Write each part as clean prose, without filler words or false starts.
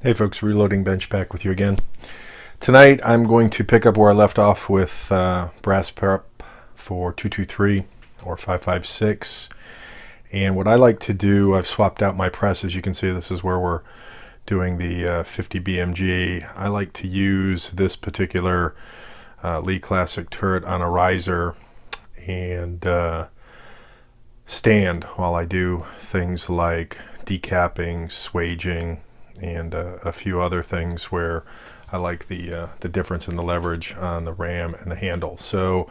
Hey folks, Reloading Bench back with you again. Tonight I'm going to pick up where I left off with brass prep for 223 or 556. And what I like to do, I've swapped out my press. As you can see, this is where we're doing the 50 BMG. I like to use this particular Lee Classic turret on a riser and stand while I do things like decapping, swaging, and a few other things where I like the difference in the leverage on the ram and the handle. So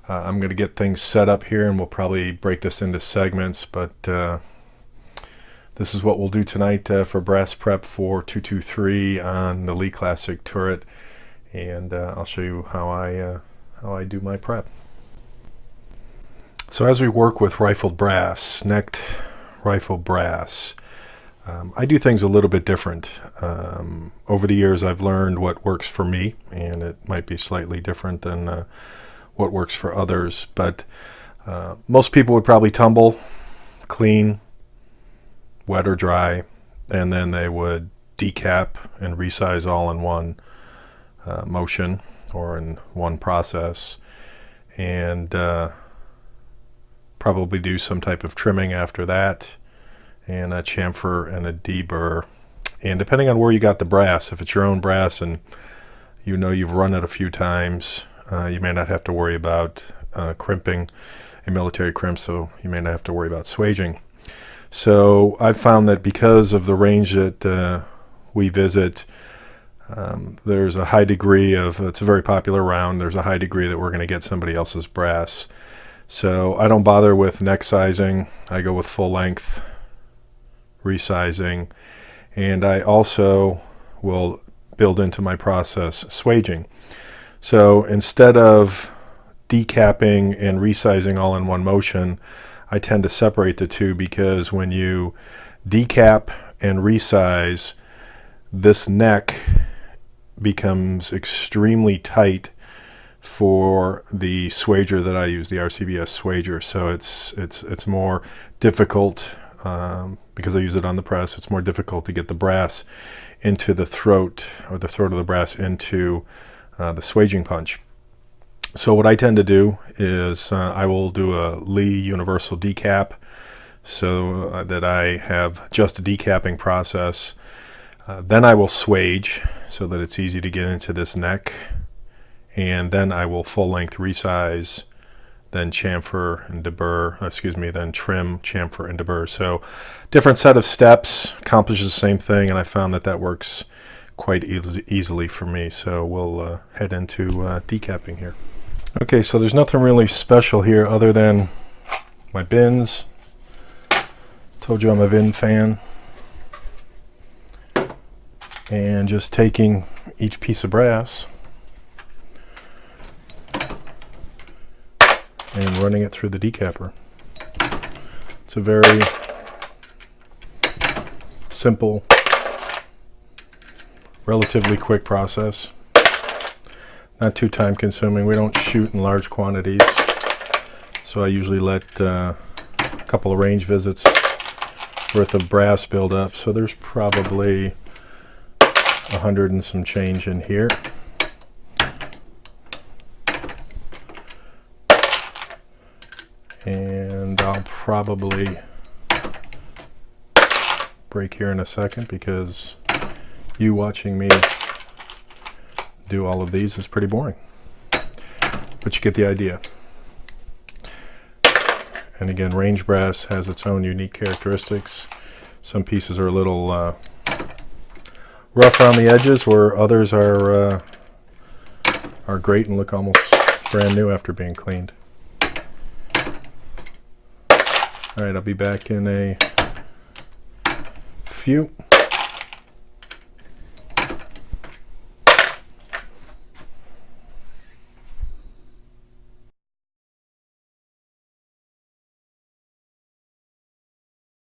I'm going to get things set up here, and we'll probably break this into segments, but this is what we'll do tonight for brass prep for 223 on the Lee Classic turret, and I'll show you how I do my prep. So as we work with rifled brass, necked rifled brass, I do things a little bit different. Over the years I've learned what works for me, and it might be slightly different than what works for others, but most people would probably tumble, clean, wet or dry, and then they would decap and resize all in one motion or in one process, and probably do some type of trimming after that, and a chamfer and a deburr. And depending on where you got the brass, if it's your own brass and you know you've run it a few times, you may not have to worry about crimping, a military crimp, so you may not have to worry about swaging. So I've found that because of the range that we visit, there's a high degree of, it's a very popular round, there's a high degree that we're going to get somebody else's brass. So I don't bother with neck sizing. I go with full length resizing, and I also will build into my process swaging. So instead of decapping and resizing all in one motion, I tend to separate the two, because when you decap and resize, this neck becomes extremely tight for the swager that I use, the RCBS swager. So it's more difficult, because I use it on the press, it's more difficult to get the brass into the throat, or the throat of the brass into the swaging punch. So what I tend to do is I will do a Lee universal decap, so that I have just a decapping process. Then I will swage so that it's easy to get into this neck, and then I will full length resize, then chamfer and deburr, then trim, chamfer, and deburr. So different set of steps, accomplishes the same thing, and I found that that works quite easily for me. So we'll head into decapping here. Okay, so there's nothing really special here other than my bins. Told you I'm a bin fan. And just taking each piece of brass and running it through the decapper. It's a very simple, relatively quick process. Not too time consuming. We don't shoot in large quantities, so I usually let a couple of range visits worth of brass build up. So there's probably 100 and some change in here. And I'll probably break here in a second, because you watching me do all of these is pretty boring, but you get the idea. And again, range brass has its own unique characteristics. Some pieces are a little rough around the edges, where others are great and look almost brand new after being cleaned. All right, I'll be back in a few.